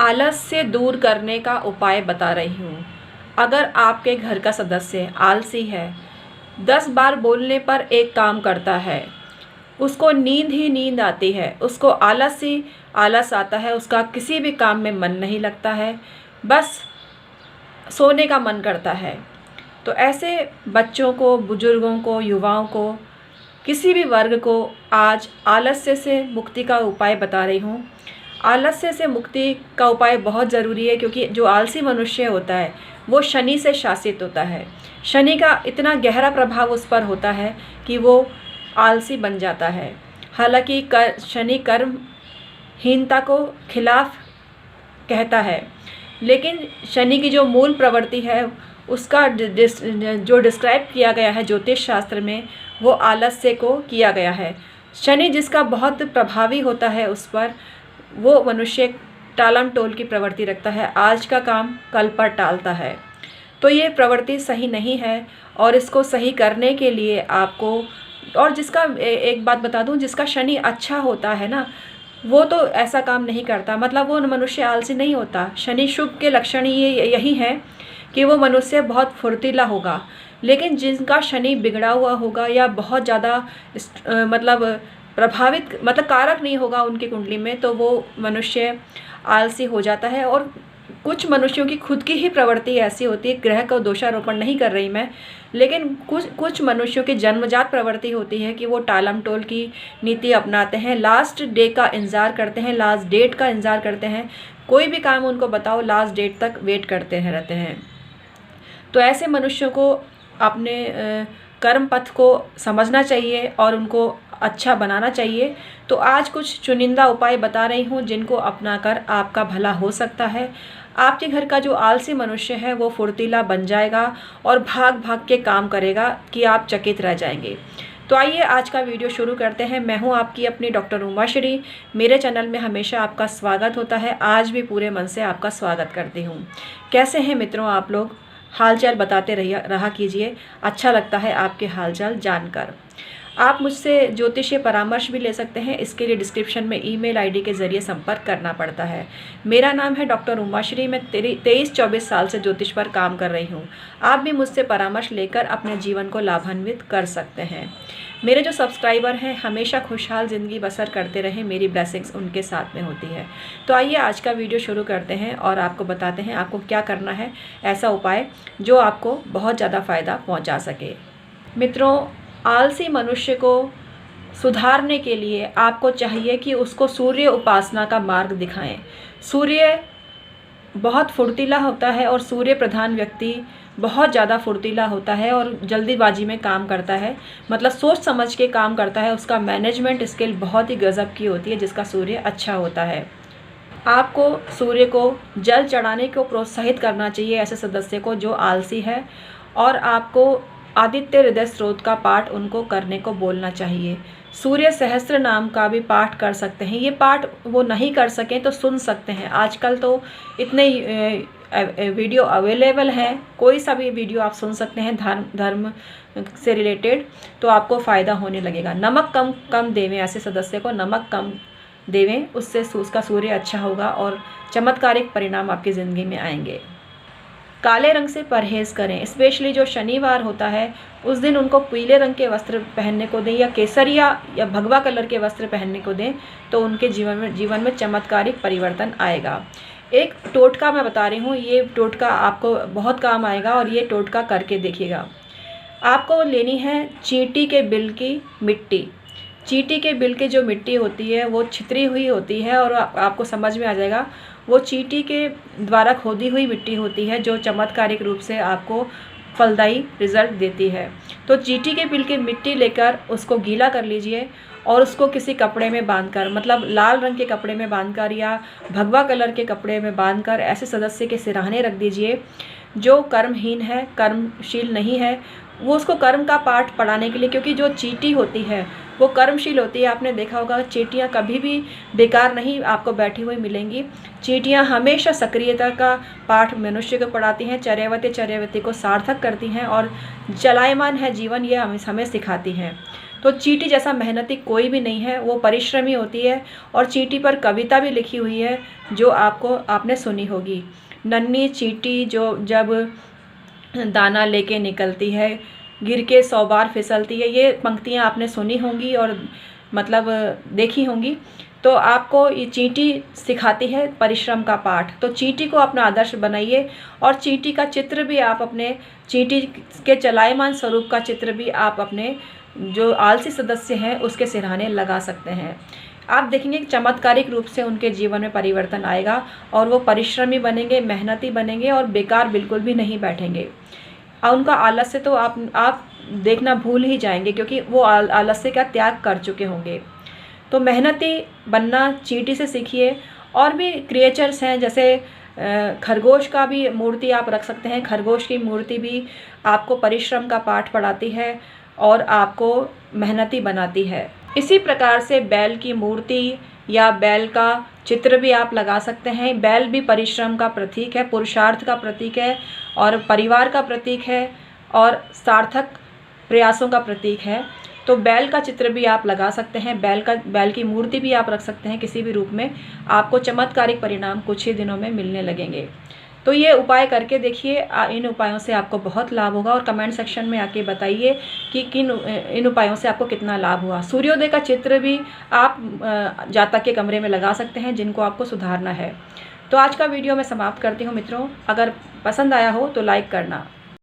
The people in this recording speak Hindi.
आलस से दूर करने का उपाय बता रही हूँ। अगर आपके घर का सदस्य आलसी है, 10 बार बोलने पर एक काम करता है, उसको नींद ही नींद आती है, उसको आलस ही आलस आता है, उसका किसी भी काम में मन नहीं लगता है, बस सोने का मन करता है, तो ऐसे बच्चों को, बुजुर्गों को, युवाओं को, किसी भी वर्ग को आज आलस्य से मुक्ति का उपाय बता रही हूँ। आलस्य से मुक्ति का उपाय बहुत ज़रूरी है, क्योंकि जो आलसी मनुष्य होता है वो शनि से शासित होता है। शनि का इतना गहरा प्रभाव उस पर होता है कि वो आलसी बन जाता है। हालांकि शनि कर्महीनता को खिलाफ कहता है, लेकिन शनि की जो मूल प्रवृत्ति है उसका जो डिस्क्राइब किया गया है ज्योतिष शास्त्र में, वो आलस्य को किया गया है। शनि जिसका बहुत प्रभावी होता है उस पर वो मनुष्य टालम टोल की प्रवृत्ति रखता है, आज का काम कल पर टालता है। तो ये प्रवृत्ति सही नहीं है, और इसको सही करने के लिए आपको, और जिसका एक बात बता दूं, जिसका शनि अच्छा होता है ना, वो तो ऐसा काम नहीं करता, मतलब वो मनुष्य आलसी नहीं होता। शनि शुभ के लक्षण यही है कि वो मनुष्य बहुत फुर्तीला होगा। लेकिन जिनका शनि बिगड़ा हुआ होगा या बहुत ज़्यादा मतलब प्रभावित, मतलब कारक नहीं होगा उनकी कुंडली में, तो वो मनुष्य आलसी हो जाता है। और कुछ मनुष्यों की खुद की ही प्रवृत्ति ऐसी होती है, ग्रह को दोषारोपण नहीं कर रही मैं, लेकिन कुछ मनुष्यों की जन्मजात प्रवृत्ति होती है कि वो टालम टोल की नीति अपनाते हैं, लास्ट डे का इंतज़ार करते हैं, लास्ट डेट का इंतज़ार करते हैं, कोई भी काम उनको बताओ लास्ट डेट तक वेट करते हैं रहते हैं। तो ऐसे मनुष्यों को अपने कर्म पथ को समझना चाहिए और उनको अच्छा बनाना चाहिए। तो आज कुछ चुनिंदा उपाय बता रही हूँ जिनको अपनाकर आपका भला हो सकता है। आपके घर का जो आलसी मनुष्य है वो फुर्तीला बन जाएगा और भाग भाग के काम करेगा कि आप चकित रह जाएंगे। तो आइए आज का वीडियो शुरू करते हैं। मैं हूँ आपकी अपनी डॉक्टर उमाश्री। मेरे चैनल में हमेशा आपका स्वागत होता है, आज भी पूरे मन से आपका स्वागत करती हूँ। कैसे हैं मित्रों आप लोग? हालचाल बताते रहा कीजिए, अच्छा लगता है आपके हालचाल जानकर। आप मुझसे ज्योतिषीय परामर्श भी ले सकते हैं, इसके लिए डिस्क्रिप्शन में ईमेल आईडी के ज़रिए संपर्क करना पड़ता है। मेरा नाम है डॉक्टर उमाश्री। मैं 23-24 साल से ज्योतिष पर काम कर रही हूँ। आप भी मुझसे परामर्श लेकर अपने जीवन को लाभान्वित कर सकते हैं। मेरे जो सब्सक्राइबर हैं हमेशा खुशहाल ज़िंदगी बसर करते रहें, मेरी ब्लेसिंग्स उनके साथ में होती है। तो आइए आज का वीडियो शुरू करते हैं और आपको बताते हैं आपको क्या करना है, ऐसा उपाय जो आपको बहुत ज़्यादा फ़ायदा पहुंचा सके। मित्रों, आलसी मनुष्य को सुधारने के लिए आपको चाहिए कि उसको सूर्य उपासना का मार्ग दिखाएं। सूर्य बहुत फुर्तीला होता है और सूर्य प्रधान व्यक्ति बहुत ज़्यादा फुर्तीला होता है और जल्दीबाजी में काम करता है, मतलब सोच समझ के काम करता है। उसका मैनेजमेंट स्किल बहुत ही गज़ब की होती है जिसका सूर्य अच्छा होता है। आपको सूर्य को जल चढ़ाने को प्रोत्साहित करना चाहिए ऐसे सदस्य को जो आलसी है, और आपको आदित्य हृदय स्रोत का पाठ उनको करने को बोलना चाहिए। सूर्य सहस्त्र नाम का भी पाठ कर सकते हैं। ये पाठ वो नहीं कर सकें तो सुन सकते हैं। आजकल तो इतने वीडियो अवेलेबल हैं, कोई सा भी वीडियो आप सुन सकते हैं धर्म से रिलेटेड, तो आपको फ़ायदा होने लगेगा। नमक कम कम देवें, ऐसे सदस्य को नमक कम देवें, उससे उसका सूर्य अच्छा होगा और चमत्कारिक परिणाम आपकी ज़िंदगी में आएंगे। काले रंग से परहेज़ करें, स्पेशली जो शनिवार होता है उस दिन उनको पीले रंग के वस्त्र पहनने को दें, या केसरिया या भगवा कलर के वस्त्र पहनने को दें, तो उनके जीवन में चमत्कारिक परिवर्तन आएगा। एक टोटका मैं बता रही हूँ, ये टोटका आपको बहुत काम आएगा और ये टोटका करके देखिएगा। आपको लेनी है चींटी के बिल की मिट्टी। चींटी के बिल की जो मिट्टी होती है वो छितरी हुई होती है और आपको समझ में आ जाएगा, वो चींटी के द्वारा खोदी हुई मिट्टी होती है जो चमत्कारिक रूप से आपको फलदायी रिजल्ट देती है। तो चींटी के बिल की मिट्टी लेकर उसको गीला कर लीजिए और उसको किसी कपड़े में बांधकर, मतलब लाल रंग के कपड़े में बांधकर या भगवा कलर के कपड़े में बांधकर ऐसे सदस्य के सिरहाने रख दीजिए जो कर्महीन है, कर्मशील नहीं है। वो उसको कर्म का पाठ पढ़ाने के लिए, क्योंकि जो चींटी होती है वो कर्मशील होती है। आपने देखा होगा चींटियाँ कभी भी बेकार नहीं आपको बैठी हुई मिलेंगी। चींटियाँ हमेशा सक्रियता का पाठ मनुष्य को पढ़ाती हैं, चर्यावती को सार्थक करती हैं और चलायमान है जीवन, ये हमें सिखाती हैं। तो चींटी जैसा मेहनती कोई भी नहीं है, वो परिश्रमी होती है। और चींटी पर कविता भी लिखी हुई है जो आपने सुनी होगी। नन्ही चींटी जो जब दाना लेके निकलती है, गिर के 100 बार फिसलती है। ये पंक्तियाँ आपने सुनी होंगी और मतलब देखी होंगी। तो आपको ये चींटी सिखाती है परिश्रम का पाठ। तो चींटी को अपना आदर्श बनाइए और चींटी का चित्र भी आप अपने, चींटी के चलायमान स्वरूप का चित्र भी आप अपने जो आलसी सदस्य हैं उसके सिरहाने लगा सकते हैं। आप देखेंगे कि चमत्कारिक रूप से उनके जीवन में परिवर्तन आएगा और वो परिश्रमी बनेंगे, मेहनती बनेंगे और बेकार बिल्कुल भी नहीं बैठेंगे। और उनका आलस्य तो आप देखना भूल ही जाएंगे, क्योंकि वो आलस्य का त्याग कर चुके होंगे। तो मेहनती बनना चींटी से सीखिए। और भी क्रिएचर्स हैं, जैसे खरगोश का भी मूर्ति आप रख सकते हैं। खरगोश की मूर्ति भी आपको परिश्रम का पाठ पढ़ाती है और आपको मेहनती बनाती है। इसी प्रकार से बैल की मूर्ति या बैल का चित्र भी आप लगा सकते हैं। बैल भी परिश्रम का प्रतीक है, पुरुषार्थ का प्रतीक है और परिवार का प्रतीक है और सार्थक प्रयासों का प्रतीक है। तो बैल का चित्र भी आप लगा सकते हैं, बैल की मूर्ति भी आप रख सकते हैं किसी भी रूप में। आपको चमत्कारिक परिणाम कुछ ही दिनों में मिलने लगेंगे। तो ये उपाय करके देखिए, इन उपायों से आपको बहुत लाभ होगा। और कमेंट सेक्शन में आके बताइए कि इन उपायों से आपको कितना लाभ हुआ। सूर्योदय का चित्र भी आप जातक के कमरे में लगा सकते हैं जिनको आपको सुधारना है। तो आज का वीडियो मैं समाप्त करती हूँ मित्रों। अगर पसंद आया हो तो लाइक करना।